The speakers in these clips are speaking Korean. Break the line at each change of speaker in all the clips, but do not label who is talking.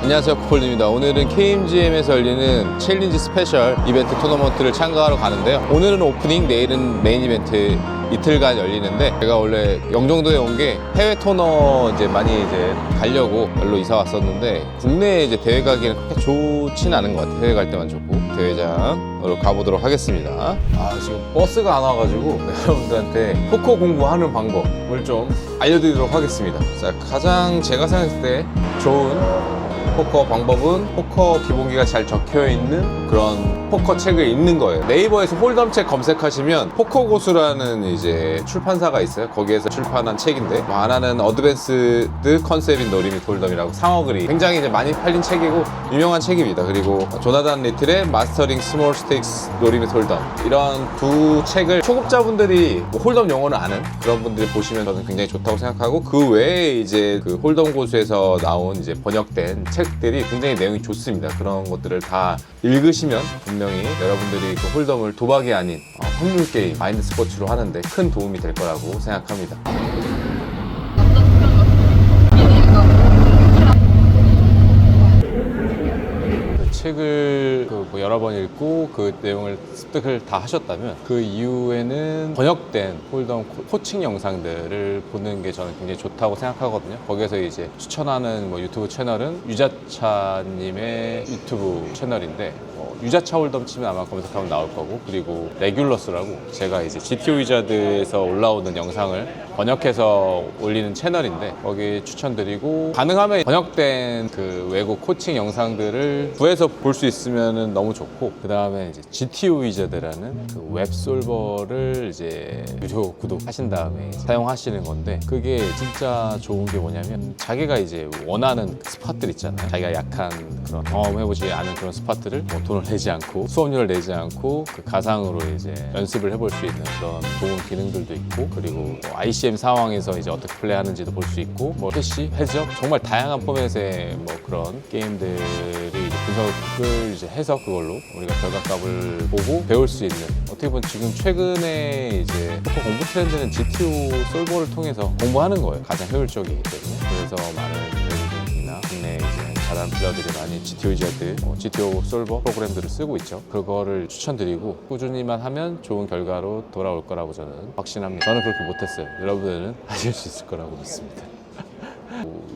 안녕하세요, 쿠폴입니다. 오늘은 KMGM에서 열리는 챌린지 스페셜 이벤트 토너먼트를 참가하러 가는데요. 오늘은 오프닝, 내일은 메인 이벤트 이틀간 열리는데, 제가 원래 영종도에 온 게 해외 토너 많이 가려고 여기로 이사 왔었는데, 국내 대회 가기에는 그렇게 좋진 않은 것 같아요. 해외 갈 때만 좋고. 대회장으로 가보도록 하겠습니다. 지금 버스가 안 와가지고 여러분들한테 포커 공부하는 방법을 좀 알려드리도록 하겠습니다. 자, 가장 제가 생각했을 때 좋은 포커 방법은 포커 기본기가 잘 적혀있는 그런 포커 책을 읽는 거예요. 네이버에서 홀덤 책 검색하시면 포커 고수라는 출판사가 있어요. 거기에서 출판한 책인데, 하나는 어드밴스드 컨셉인 노리밋 홀덤이라고 상어글이 굉장히 많이 팔린 책이고 유명한 책입니다. 그리고 조나단 리틀의 마스터링 스몰 스테이크스 노리밋 홀덤, 이런 두 책을 초급자분들이 홀덤 용어를 아는 그런 분들이 보시면 저는 굉장히 좋다고 생각하고, 그 외에 그 홀덤 고수에서 나온 번역된 책들이 굉장히 내용이 좋습니다. 그런 것들을 다 읽으시면 분명히 여러분들이 그 홀덤을 도박이 아닌 확률 게임, 마인드 스포츠로 하는데 큰 도움이 될 거라고 생각합니다. 책을 여러 번 읽고 그 내용을 습득을 다 하셨다면, 그 이후에는 번역된 홀덤 코칭 영상들을 보는 게 저는 굉장히 좋다고 생각하거든요. 거기에서 추천하는 유튜브 채널은 유자차님의 유튜브 채널인데, 유자차 홀덤 치면 아마 검색하면 나올 거고, 그리고 레귤러스라고 제가 GT 위자드에서 올라오는 영상을 번역해서 올리는 채널인데, 거기 추천드리고, 가능하면 번역된 그 외국 코칭 영상들을 구해서 볼 수 있으면 너무 좋고, 그 다음에 GT 위자드라는 그 웹솔버를 유료 구독하신 다음에 사용하시는 건데, 그게 진짜 좋은 게 뭐냐면, 자기가 원하는 스팟들 있잖아요. 자기가 약한 그런 경험해보지 않은 그런 스팟들을 돈을 내지 않고, 수업료를 내지 않고 그 가상으로 연습을 해볼 수 있는 그런 좋은 기능들도 있고, 그리고 ICM 상황에서 어떻게 플레이하는지도 볼 수 있고, 캐시, 해적, 정말 다양한 포맷의 그런 게임들이 분석을 해서 그걸로 우리가 결과값을 보고 배울 수 있는, 어떻게 보면 지금 최근에 포커 공부 트렌드는 GTO 솔버를 통해서 공부하는 거예요. 가장 효율적이기 때문에. 그래서 많은 외국인이나 국내 잘하는 플레이어들이 많이 GTO 위자드, GTO 솔버 프로그램들을 쓰고 있죠. 그거를 추천드리고, 꾸준히만 하면 좋은 결과로 돌아올 거라고 저는 확신합니다. 저는 그렇게 못했어요. 여러분들은 하실 수 있을 거라고 믿습니다.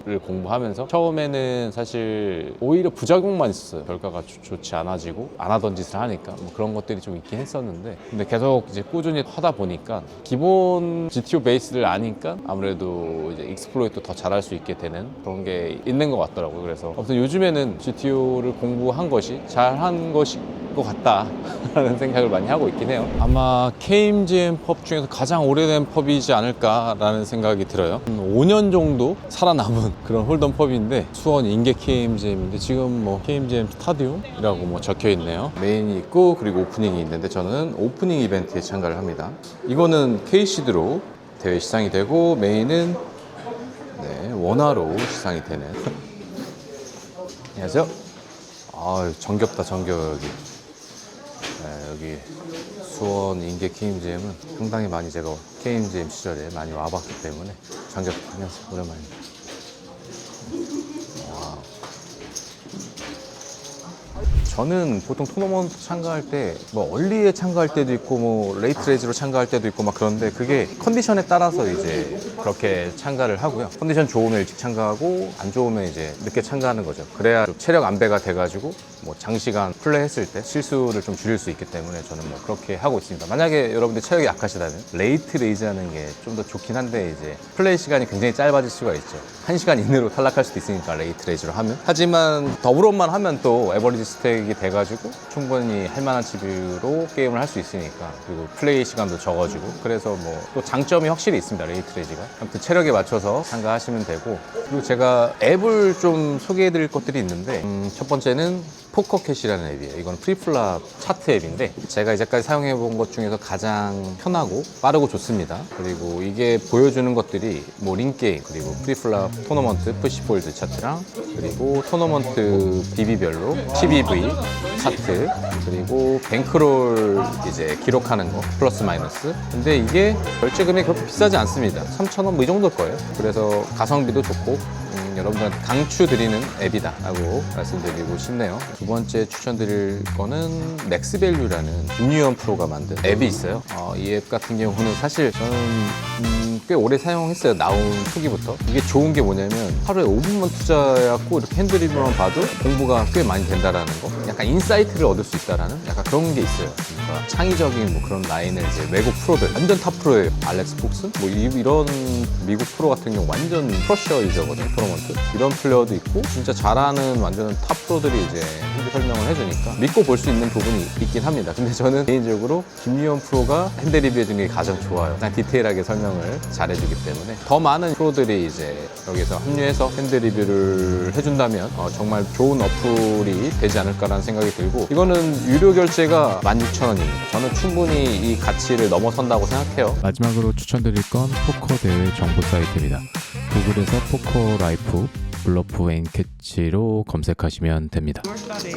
를 공부하면서 처음에는 사실 오히려 부작용만 있었어요. 결과가 좋지 않아지고 안 하던 짓을 하니까 그런 것들이 좀 있긴 했었는데, 근데 계속 꾸준히 하다 보니까 기본 GTO 베이스를 아니까 아무래도 익스플로이트 더 잘할 수 있게 되는 그런 게 있는 것 같더라고요. 그래서 아무튼 요즘에는 GTO를 공부한 것이 잘한 것이 것 같다라는 생각을 많이 하고 있긴 해요. 아마 KMGM 펍 중에서 가장 오래된 펍이지 않을까라는 생각이 들어요. 5년 정도 살아남은 그런 홀덤 펍인데, 수원 인계 KMGM인데 지금 KMGM 스타디움이라고 적혀 있네요. 메인이 있고, 그리고 오프닝이 있는데 저는 오프닝 이벤트에 참가를 합니다. 이거는 KC드로 대회 시상이 되고, 메인은 원화로 시상이 되는. 안녕하세요. 정겹다, 정겨워. 여기 수원 인계 KMGM은 상당히 많이 제가 KMGM 시절에 많이 와봤기 때문에 정겹다. 안녕하세요. 오랜만입니다. 저는 보통 토너먼트 참가할 때 얼리에 참가할 때도 있고 레이트 레이즈로 참가할 때도 있고 그런데, 그게 컨디션에 따라서 그렇게 참가를 하고요. 컨디션 좋으면 일찍 참가하고, 안 좋으면 늦게 참가하는 거죠. 그래야 좀 체력 안배가 돼가지고 장시간 플레이했을 때 실수를 좀 줄일 수 있기 때문에 저는 그렇게 하고 있습니다. 만약에 여러분들 체력이 약하시다면 레이트 레이즈 하는 게 좀 더 좋긴 한데, 플레이 시간이 굉장히 짧아질 수가 있죠. 1시간 이내로 탈락할 수도 있으니까 레이트 레이즈로 하면. 하지만 더블업만 하면 또 에버리지 스택이 돼가지고 충분히 할만한 GPU로 게임을 할 수 있으니까, 그리고 플레이 시간도 적어지고, 그래서 또 장점이 확실히 있습니다. 레이트 레이즈가. 아무튼 체력에 맞춰서 참가하시면 되고, 그리고 제가 앱을 좀 소개해 드릴 것들이 있는데, 첫 번째는 포커캣이라는 앱이에요. 이건 프리플랍 차트 앱인데, 제가 이제까지 사용해 본 것 중에서 가장 편하고 빠르고 좋습니다. 그리고 이게 보여주는 것들이 링게임, 그리고 프리플랍 토너먼트 푸시폴드 차트랑, 그리고 토너먼트 BB별로 CBV 차트, 그리고 뱅크롤 기록하는 거 플러스 마이너스. 근데 이게 결제금액이 그렇게 비싸지 않습니다. 3,000원 이 정도일 거예요. 그래서 가성비도 좋고 여러분들한테 강추드리는 앱이다라고 말씀드리고 싶네요. 두 번째 추천드릴 거는 넥스밸류라는 김유현 프로가 만든 앱이 있어요. 이 앱 같은 경우는 사실 저는 꽤 오래 사용했어요. 나온 초기부터. 이게 좋은 게 뭐냐면 하루에 5분만 투자해갖고 이렇게 핸드리뷰만 봐도 공부가 꽤 많이 된다라는 거. 약간 인사이트를 얻을 수 있다라는 약간 그런 게 있어요. 그러니까 창의적인 뭐 그런 라인을 이제 외국 프로들 완전 탑 프로예요. 알렉스 폭스 뭐 이런 미국 프로 같은 경우 완전 프러셔 유저거든요. 토너먼트 이런 플레이어도 있고 진짜 잘하는 완전 탑 프로들이 이제 핸드 설명을 해주니까 믿고 볼 수 있는 부분이 있긴 합니다. 근데 저는 개인적으로 김유현 프로가 핸드 리뷰해 주는 게 가장 좋아요. 그냥 디테일하게 설명을 잘해주기 때문에 더 많은 프로들이 이제 여기서 합류해서 핸드 리뷰를 해준다면 정말 좋은 어플이 되지 않을까라는 생각이 들고, 이거는 유료 결제가 16,000원입니다. 저는 충분히 이 가치를 넘어선다고 생각해요.
마지막으로 추천드릴 건 포커 대회 정보 사이트입니다. 구글에서 포커 라이프 블러프 앤 캐치로 검색하시면 됩니다.
6월달에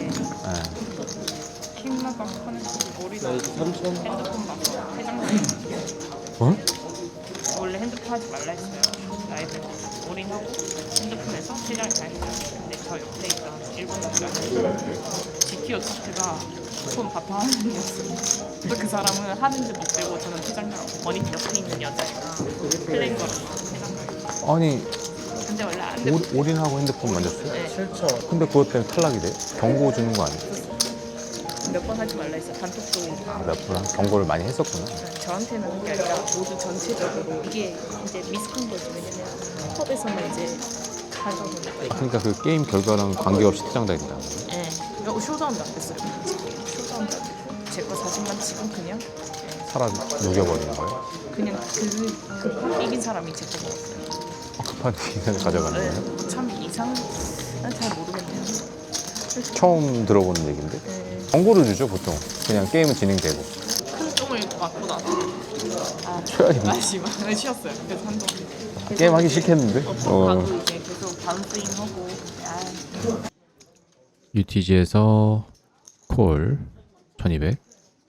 킹마방 하는 머리다 핸드폰 봐서 해장돼. 원래 핸드폰 하지 말라 했어요. 라이브 올인하고 핸드폰에서 해장이 다 했어요. 근데 저 옆에 있던 일본 남자가 GTO 차트가 폰 바탕화면이었어요. 그 사람은 하는지 못 빼고 저는 퇴장이라고 머니터 옆에 있는 여자애가 플레인 거라서 퇴장.
아니
근데 원래 안 돼.
올인하고 핸드폰 만졌어요?
네.
근데 그것 때문에 탈락이 돼? 경고 주는 거 아니에요?
몇 번 하지 말라 했어요. 단톡도
몇 번 경고를 많이 했었구나.
저한테는 한 게 아니라 모두 전체적으로 이게 이제 미숙한 거지. 왜냐면 펍에서는 이제 하다 보니까
그러니까 그 게임 결과랑 관계없이 퇴장당했다.
예. 쇼다운도 안 됐어요. 쇼다운도 안 됐고 제 거 사진만 찍은 그냥
사람 녹여버리는 거예요?
그냥 그 이긴 사람이 제 거 먹었어요.
급한 기간을 가져가는 거예요?
네. 참 이상 잘 모르겠네요.
처음 들어보는 얘기인데?
네.
경고를 주죠 보통. 그냥 게임은 진행되고.
큰 똥을 맞고 나서
최악이네.
아씨만 쉬었어요. 그래서 한동안
게임 하기 싫겠는데?
가도 이제 계속 바운스인 하고
UTG에서 콜 1200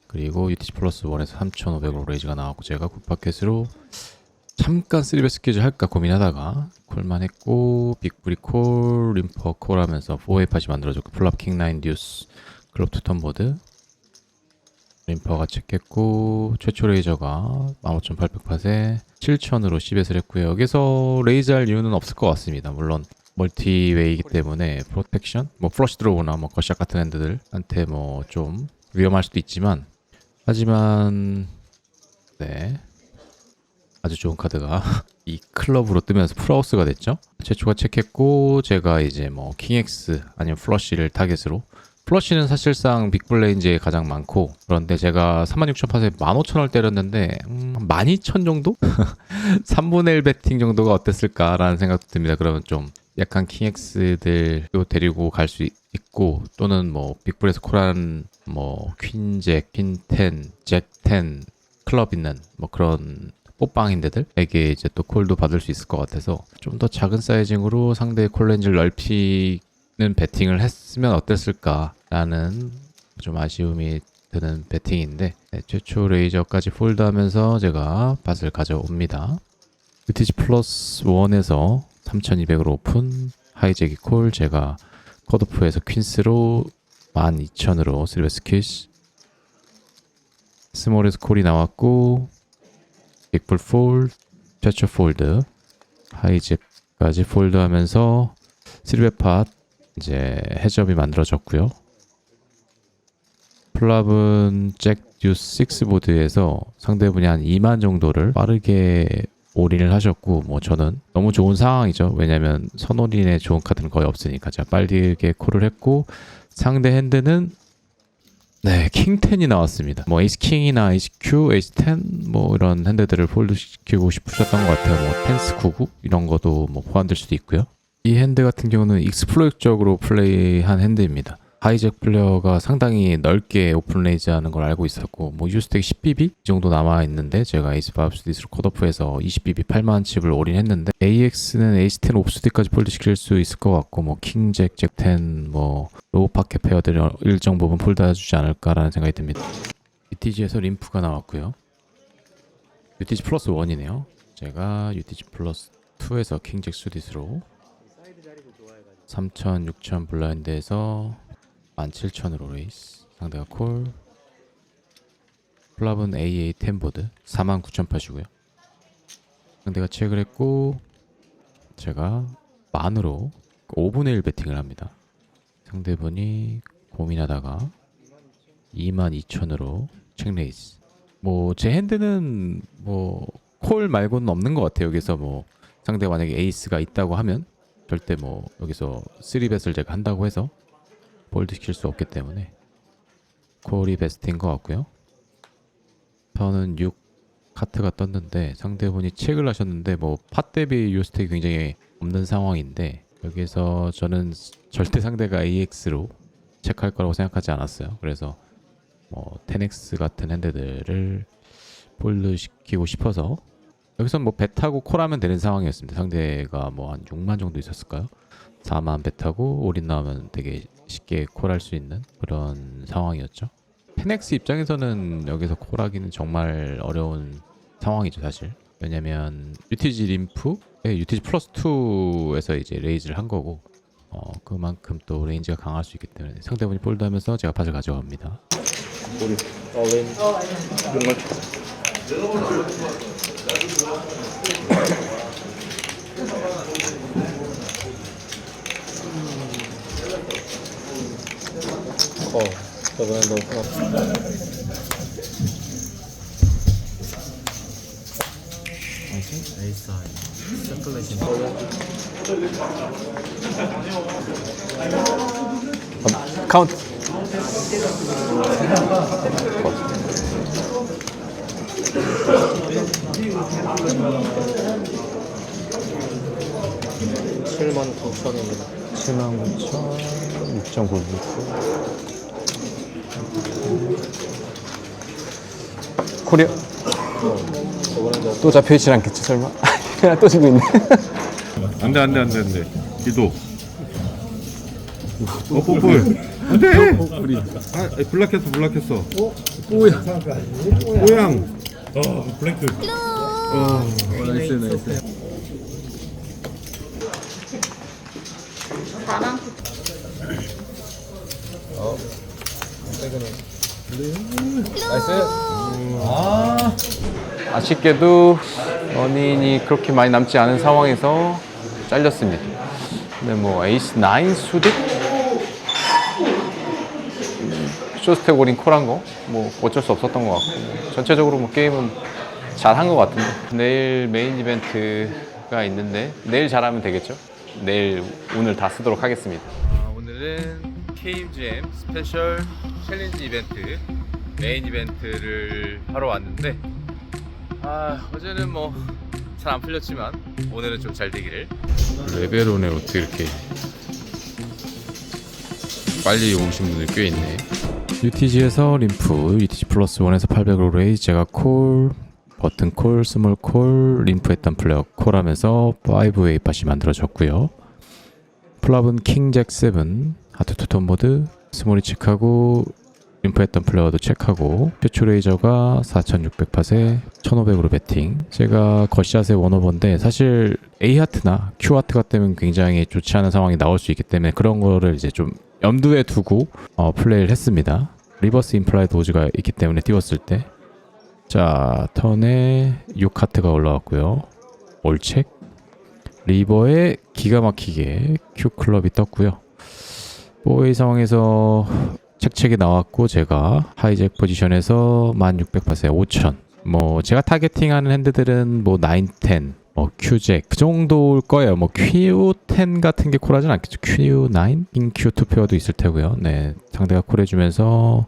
그리고 UTG 플러스 1에서 3500으로 레이즈가 나왔고, 제가 굿바켓으로 잠깐 3베 스케줄 할까 고민하다가 콜만 했고, 빅브리 콜, 림퍼 콜 하면서 4웨이 팟이 만들어졌고, 플랍 킹9 듀스, 클럽 투턴 보드, 림퍼가 체크했고, 최초 레이저가 15800 팟에 7000으로 10뱃을 했고요. 여기서 레이저 할 이유는 없을 것 같습니다. 물론 멀티웨이이기 때문에 프로텍션, 뭐 플러시 드로우나 뭐 거샷 같은 핸드들한테 뭐 좀 위험할 수도 있지만, 하지만 네, 아주 좋은 카드가 이 클럽으로 뜨면서 풀하우스가 됐죠. 최초가 체크했고, 제가 이제 뭐 킹X 아니면 플러시를 타겟으로, 플러시는 사실상 빅블레인즈에 가장 많고, 그런데 제가 36,000팟에 15,000원 때렸는데 12,000 정도? 3분의 1 배팅 정도가 어땠을까라는 생각도 듭니다. 그러면 좀 약간 킹X들도 데리고 갈 수 있고, 또는 뭐 빅블에서 콜한 뭐 퀸잭, 퀸10, 잭10 클럽 있는 뭐 그런 뽀빵인데들에게 이제 또 콜도 받을 수 있을 것 같아서 좀 더 작은 사이징으로 상대의 콜렌즈를 넓히는 배팅을 했으면 어땠을까라는 좀 아쉬움이 드는 배팅인데, 네, 최초 레이저까지 폴드하면서 제가 밭을 가져옵니다. UTG 플러스 1에서 3200으로 오픈, 하이제기 콜, 제가 컷오프에서 퀸스로 12,000으로 3베 스퀴시, 스몰에서 콜이 나왔고, 빅볼 폴드, 최초 폴드, 하이잭까지 폴드하면서 3베 팟 이제 해저비 만들어졌고요. 플랍은 잭 듀스 6 보드에서 상대분이 한 2만 정도를 빠르게 올인을 하셨고, 뭐 저는 너무 좋은 상황이죠. 왜냐면 선올인에 좋은 카드는 거의 없으니까 제가 빠르게 콜을 했고, 상대 핸드는 네, 킹10이 나왔습니다. 뭐 에이스 킹이나 에이스 큐, 에이스 10 뭐 이런 핸드들을 폴드 시키고 싶으셨던 것 같아요. 뭐 텐스 99 이런 것도 뭐 포함될 수도 있고요. 이 핸드 같은 경우는 익스플로이트적으로 플레이한 핸드입니다. 하이잭 플레이어가 상당히 넓게 오픈 레이즈 하는 걸 알고 있었고, 뭐 유스택 10BB 이 정도 남아 있는데, 제가 에이스 5 스디스로 컷오프해서 20BB 8만 칩을 올인했는데, AX는 에이스 10 옵스디까지 폴드 시킬 수 있을 것 같고, 뭐 킹잭, 잭10 뭐 로우 파켓 페어들이 일정 부분 폴드 해주지 않을까라는 생각이 듭니다. UTG에서 림프가 나왔고요. UTG 플러스 1이네요. 제가 UTG 플러스 2에서 킹잭 수디스로 3,000, 6,000 블라인드에서 17,000으로 레이스. 상대가 콜. 플랍은 AA 10보드 49,008이고요. 상대가 체크를 했고 제가 만으로 5분의 1 배팅을 합니다. 상대분이 고민하다가 22,000으로 체크레이스. 뭐 제 핸드는 뭐 콜 말고는 없는 것 같아요. 여기서 뭐 상대가 만약에 에이스가 있다고 하면 절대 뭐 여기서 3벳을 제가 한다고 해서 폴드 시킬 수 없기 때문에 콜이 베스트인 것 같고요. 저는 6 카트가 떴는데 상대분이 체크를 하셨는데 뭐 팟 대비 유스택이 굉장히 없는 상황인데 여기서 저는 절대 상대가 AX로 체크할 거라고 생각하지 않았어요. 그래서 뭐 10X 같은 핸드들을 폴드 시키고 싶어서 여기서 뭐 배 타고 콜하면 되는 상황이었습니다. 상대가 뭐 한 6만 정도 있었을까요? 4만 배 타고 올인 나오면 되게 쉽게 콜할 수 있는 그런 상황이었죠. 10X 입장에서는 여기서 콜하기는 정말 어려운 상황이죠, 사실. 왜냐면 UTG 림프, UTG 플러스 2에서 이제 레이즈를 한 거고 그만큼 또 레인지가 강할 수 있기 때문에 상대분이 폴드하면서 제가 팟을 가져갑니다.
우리 어린 용말 저번에 너
카운트.
칠만 9천입니다.
79,000 6.9. 코리아
저번에 너
또 잡혀있진 않겠지 설마? 또 지고 있네.
안돼 기도 뽀뽀볼 안돼 아 블락했어 뽀양 블랭크
나이스
바람
아쉽게도 원인이 그렇게 많이 남지 않은 상황에서 잘렸습니다. 근데 뭐 에이스 9 수득 쇼스텍 올인 콜한 거 뭐 어쩔 수 없었던 것 같고 전체적으로 뭐 게임은 잘한 것 같은데 내일 메인 이벤트가 있는데 내일 잘하면 되겠죠? 내일 오늘 다 쓰도록 하겠습니다. 오늘은 KMGM 스페셜 챌린지 이벤트 메인 이벤트를 하러 왔는데 어제는 뭐 잘 안 풀렸지만 오늘은 좀 잘 되기를.
레벨온에 어떻게 이렇게 빨리 오신 분들 꽤 있네. UTG에서 림프 UTG 플러스 1에서 800으로 레이즈 제가 콜 버튼 콜 스몰 콜 림프 했던 플레이어 콜하면서 5웨이 팟이 만들어졌고요. 플랍은 킹 잭 7 하트 투톤 모드 스몰이 체크하고 림프 했던 플레이어도 체크하고 최초 레이저가 4600팟에 1500으로 배팅. 제가 겉샷의 원오버인데 사실 A하트나 Q하트가 되면 굉장히 좋지 않은 상황이 나올 수 있기 때문에 그런 거를 이제 좀 염두에 두고 플레이를 했습니다. 리버스 인플라이 도즈가 있기 때문에 띄웠을 때 자 턴에 6하트가 올라왔고요. 올책 리버에 기가 막히게 Q클럽이 떴고요. 4웨이 상황에서 책책이 나왔고 제가 하이잭 포지션에서 1600팟에 5000 뭐 제가 타겟팅하는 핸드들은 뭐 9, 10 뭐 Q잭 그 정도일 거예요. 뭐 Q10 같은 게 콜하진 않겠죠. Q9, 인 Q2 페어도 있을 테고요. 네, 상대가 콜해주면서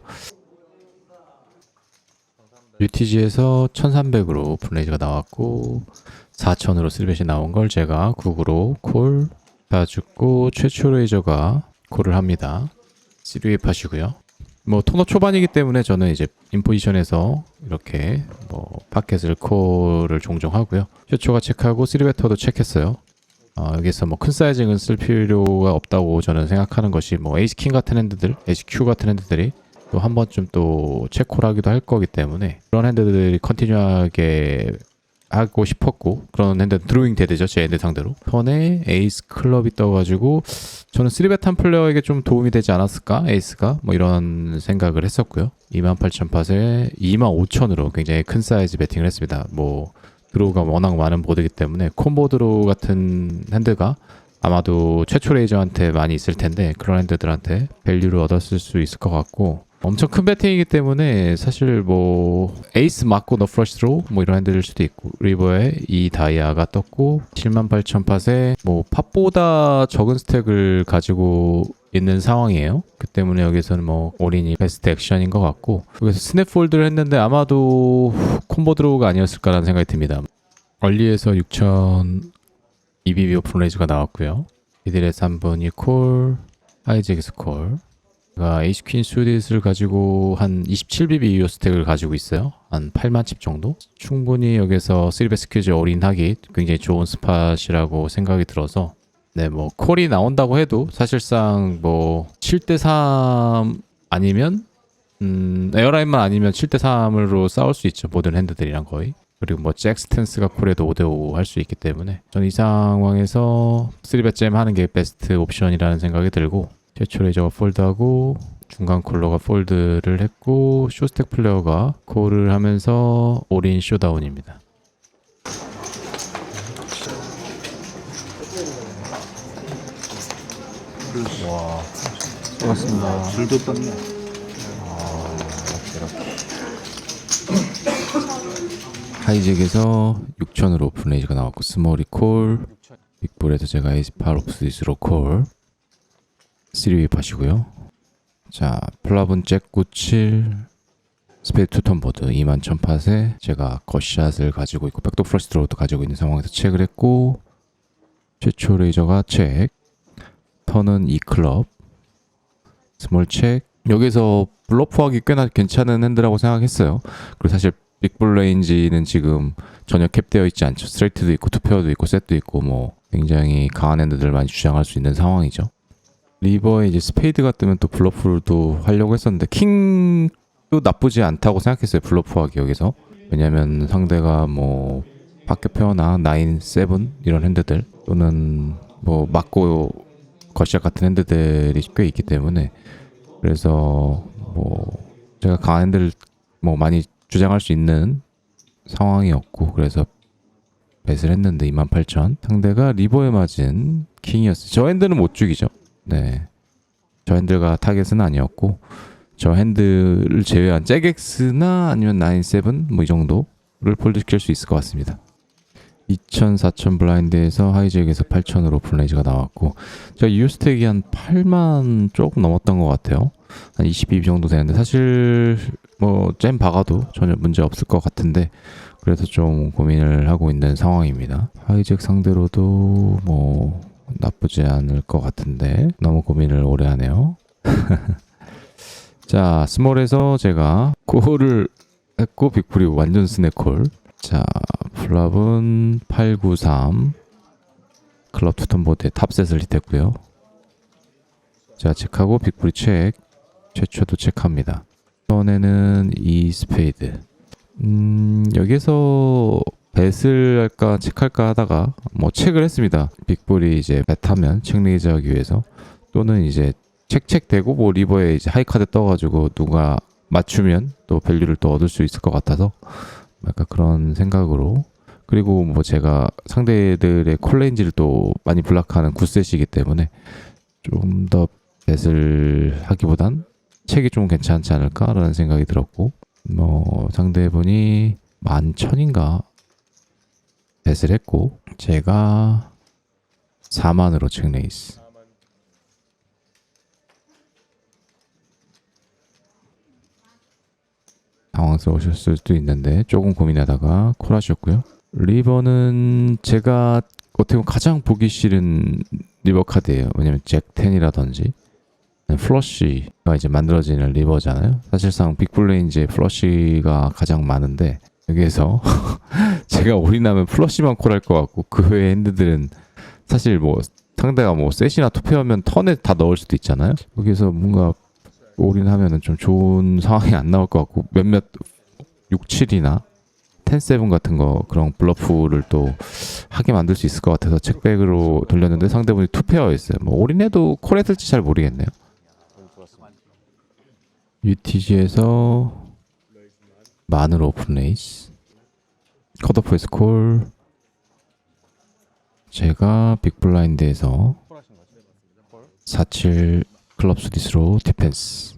UTG에서 1300으로 블레이즈가 나왔고 4000으로 쓰리벳이 나온 걸 제가 9구로 콜 다 죽고 최초 레이저가 콜을 합니다. 3웨이 팟이고요. 뭐 토너 초반이기 때문에 저는 이제 인포지션에서 이렇게 뭐 파켓을 콜을 종종 하고요. 최초가 체크하고 3베터도 체크했어요. 여기서 뭐 큰 사이징은 쓸 필요가 없다고 저는 생각하는 것이 뭐 에이스킹 같은 핸드들, HQ 같은 핸드들이 또 한 번쯤 또 체크를 하기도 할 거기 때문에 그런 핸드들이 컨티뉴하게 하고 싶었고 그런 핸드 드로잉 데드죠 제 핸드 상대로. 턴에 에이스 클럽이 떠가지고 저는 3bet 한 플레이어에게 좀 도움이 되지 않았을까 에이스가 뭐 이런 생각을 했었고요. 28,000팟에 25,000으로 굉장히 큰 사이즈 배팅을 했습니다. 뭐 드로우가 워낙 많은 보드이기 때문에 콤보 드로우 같은 핸드가 아마도 최초 레이저한테 많이 있을 텐데 그런 핸드들한테 밸류를 얻었을 수 있을 것 같고, 엄청 큰 배팅이기 때문에 사실 뭐 에이스 맞고 너 플러시 드로우 뭐 이런 핸들일 수도 있고, 리버에 이 다이아가 떴고 78,000팟에 뭐 팟보다 적은 스택을 가지고 있는 상황이에요. 그 때문에 여기서는 뭐 올인이 베스트 액션인 것 같고, 여기서 스냅 폴드를 했는데 아마도 콤보 드로우가 아니었을까라는 생각이 듭니다. 얼리에서 6,000 EBB 오픈 레이즈가 나왔고요. 이들의 3분이 콜, 하이잭스 콜. 제가 에이스 퀸 수디스를 가지고 한 27BB 이후 스택을 가지고 있어요. 한 8만 칩 정도? 충분히 여기서 3bet 스퀴즈 올인하기 굉장히 좋은 스팟이라고 생각이 들어서, 네, 뭐 콜이 나온다고 해도 사실상 뭐 7대3 아니면 에어라인만 아니면 7대3으로 싸울 수 있죠. 모든 핸드들이랑 거의. 그리고 뭐 잭 스탠스가 콜에도 5대5 할 수 있기 때문에 저는 이 상황에서 3bet 잼 하는 게 베스트 옵션이라는 생각이 들고, 최초 레이저가 폴드하고 중간 콜러가 폴드를 했고 쇼스택 플레이어가 콜을 하면서 올인 쇼다운입니다.
와, 수고하셨습니다.
줄도 떴네.
하이잭에서 6,000으로 오픈 레이즈가 나왔고 스몰이 콜, 빅불에서 제가 에이스8 옵스디스로 콜 3위 팟이고요. 자, 플라분 잭 97 스페이드 투턴 보드 21,000팟에 제가 겉샷을 가지고 있고 백도 플러시 드로우도 가지고 있는 상황에서 체크를 했고, 최초 레이저가 체크, 턴은 2클럽, 스몰 체크. 여기서 블러프하기 꽤나 괜찮은 핸드라고 생각했어요. 그리고 사실 빅블 레인지는 지금 전혀 캡되어 있지 않죠. 스트레이트도 있고 투페어도 있고 셋도 있고 뭐 굉장히 강한 핸드들 많이 주장할 수 있는 상황이죠. 리버에 이제 스페이드가 뜨면 또 블러프도 하려고 했었는데 킹도 나쁘지 않다고 생각했어요. 블러프하기 여기서. 왜냐면 상대가 뭐 파켓 페어나 9, 7 이런 핸드들 또는 뭐 맞고 거시작 같은 핸드들이 꽤 있기 때문에, 그래서 뭐 제가 강한 핸드를 뭐 많이 주장할 수 있는 상황이었고, 그래서 뱃을 했는데 28,000. 상대가 리버에 맞은 킹이었어요. 저 핸드는 못 죽이죠. 네, 저 핸들과 타겟은 아니었고, 저 핸들을 제외한 잭엑스나 아니면 9, 7 뭐 이 정도를 폴드시킬 수 있을 것 같습니다. 2,000, 4,000 블라인드에서 하이잭에서 8,000으로 오픈 레이즈가 나왔고, 제가 유효 스택이 한 8만 조금 넘었던 것 같아요. 한 22 정도 되는데 사실 뭐 잼 박아도 전혀 문제 없을 것 같은데, 그래서 좀 고민을 하고 있는 상황입니다. 하이잭 상대로도 뭐 나쁘지 않을 것 같은데 너무 고민을 오래 하네요. 자, 스몰에서 제가 콜을 했고 빅풀이 완전 스냅콜. 자, 플랍은 893 클럽 투턴 보드에 탑셋을 hit했고요. 자, 체크하고 빅풀이 체크, 최초도 체크합니다. 이번에는 이 스페이드. 여기서 뱃을 할까 체크할까 하다가 뭐 체크를 했습니다. 빅볼이 이제 뱃하면 체크레이저 하기 위해서, 또는 이제 체크되고 뭐 리버에 이제 하이카드 떠가지고 누가 맞추면 또 밸류를 또 얻을 수 있을 것 같아서 약간 그런 생각으로. 그리고 뭐 제가 상대들의 콜레인지를 또 많이 블락하는 굿셋이기 때문에 좀 더 뱃을 하기보단 책이 좀 괜찮지 않을까라는 생각이 들었고, 뭐 상대분이 11,000인가 뱃을 했고 제가 4만으로 체크레이스. 당황스러우셨을 수도 있는데 조금 고민하다가 콜하셨고요. 리버는 제가 어떻게 보면 가장 보기 싫은 리버 카드예요. 왜냐면 잭 10이라든지 플러쉬가 이제 만들어지는 리버잖아요. 사실상 빅블레인지에 플러쉬가 가장 많은데 여기에서 제가 올인하면 플러쉬만 콜할 것 같고, 그 외의 핸드들은 사실 뭐 상대가 뭐 셋이나 투페어면 턴에 다 넣을 수도 있잖아요. 여기서 뭔가 올인하면은 좀 좋은 상황이 안 나올 것 같고, 몇몇 6, 7이나 10-7 같은 거 그런 블러프를 또 하게 만들 수 있을 것 같아서 체크백으로 돌렸는데 상대분이 투페어였어요. 뭐 올인해도 콜했을지 잘 모르겠네요. UTG에서 만으로 오픈 레이스, 컷오프에서 콜. 제가 빅블라인드에서 4-7 클럽 수디스로 디펜스.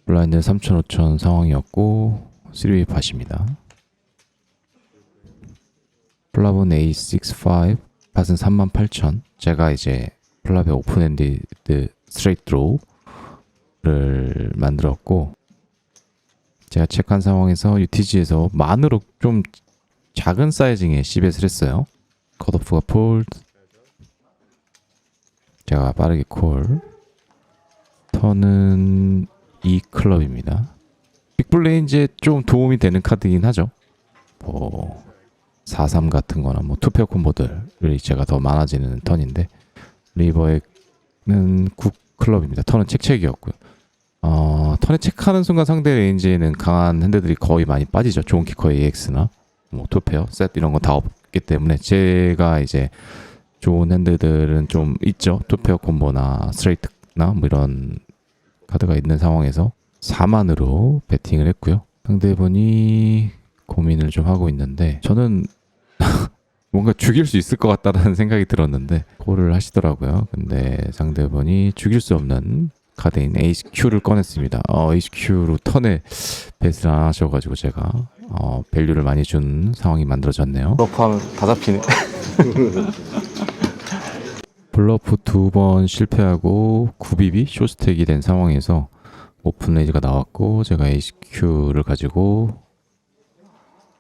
블라인드는 3,000, 5,000 상황이었고 3웨이 팟입니다. 플랍은 A6, 5, 팟은 38,000. 제가 이제 플랍의 오픈핸디드 스트레이트 드로우를 만들었고, 제가 체크한 상황에서 UTG에서 만으로 좀 작은 사이징의 C벳을 했어요. 컷오프가 폴드. 제가 빠르게 콜. 턴은 2클럽입니다. 빅블레인즈에 좀 도움이 되는 카드이긴 하죠. 뭐 4-3 같은 거나 뭐 투페어 콤보들이 제가 더 많아지는 턴인데, 리버에는 9클럽입니다. 턴은 책책이었고요. 턴에 체크하는 순간 상대 레인지에는 강한 핸드들이 거의 많이 빠지죠. 좋은 키커 AX나 뭐 투페어, 셋 이런 거 다 없기 때문에 제가 이제 좋은 핸드들은 좀 있죠. 투페어 콤보나 스트레이트나 뭐 이런 카드가 있는 상황에서 4만으로 배팅을 했고요. 상대분이 고민을 좀 하고 있는데, 저는 뭔가 죽일 수 있을 것 같다라는 생각이 들었는데 콜을 하시더라고요. 근데 상대분이 죽일 수 없는 카드인 HQ를 꺼냈습니다. HQ로 턴에 배스를 안 하셔가지고 제가 밸류를 많이 준 상황이 만들어졌네요.
블러프하면 다 잡히네.
블러프 2번 실패하고 9BB 쇼스택이 된 상황에서 오픈 레이즈가 나왔고, 제가 HQ를 가지고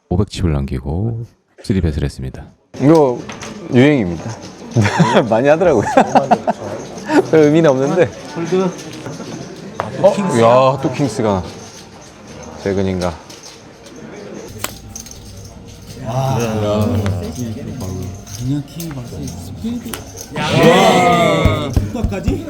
500칩을 남기고 3배스를 했습니다.
이거 유행입니다. 많이 하더라고요. 별 의미는 없는데. 야, 또 킹스가 최근인가.
그냥 킹 봤어. 스피드. 효과까지?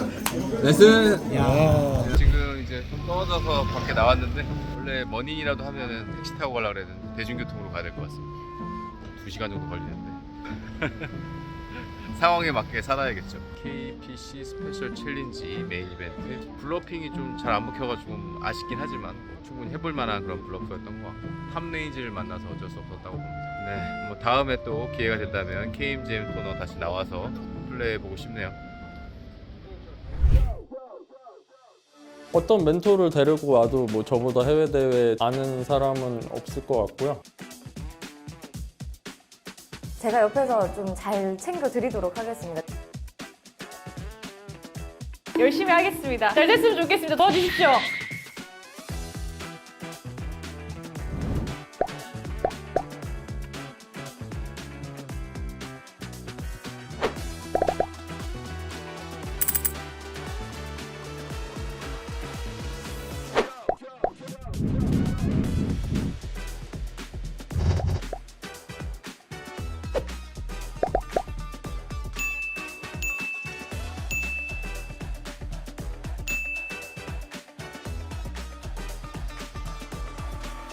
지금 이제 좀 떨어져서 밖에 나왔는데, 원래 머닝이라도 하면은 택시 타고 가려고 그랬는데 대중교통으로 가야 될 것 같습니다. 2시간 정도 걸리는데. 상황에 맞게 살아야겠죠. KPC 스페셜 챌린지 메인 이벤트. 블러핑이 좀 잘 안 먹혀가지고 아쉽긴 하지만 충분히 해볼 만한 그런 블러프였던 것 같고, 탑 레인지를 만나서 어쩔 수 없었다고 봅니다. 네, 뭐 다음에 또 기회가 된다면 KMGM 토너 다시 나와서 플레이해보고 싶네요.
어떤 멘토를 데리고 와도 뭐 저보다 해외 대회 아는 사람은 없을 것 같고요.
제가 옆에서 좀 잘 챙겨드리도록 하겠습니다.
열심히 하겠습니다. 잘 됐으면 좋겠습니다. 도와주십시오.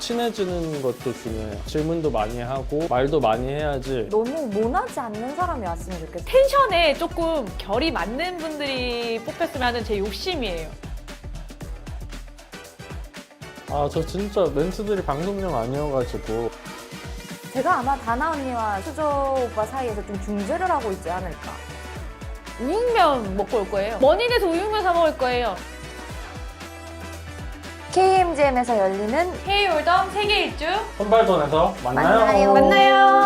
친해지는 것도 중요해요. 질문도 많이 하고 말도 많이 해야지.
너무 모나지 않는 사람이 왔으면 좋겠어요.
텐션에 조금 결이 맞는 분들이 뽑혔으면 하는 제 욕심이에요.
저 진짜 멘트들이 방송용 아니어가지고.
제가 아마 다나 언니와 수저 오빠 사이에서 좀 중재를 하고 있지 않을까.
우육면 먹고 올 거예요. 머니에서 우육면 사 먹을 거예요.
KMGM에서 열리는
헤이올덤 세계 일주
선발전에서 만나요.
만나요.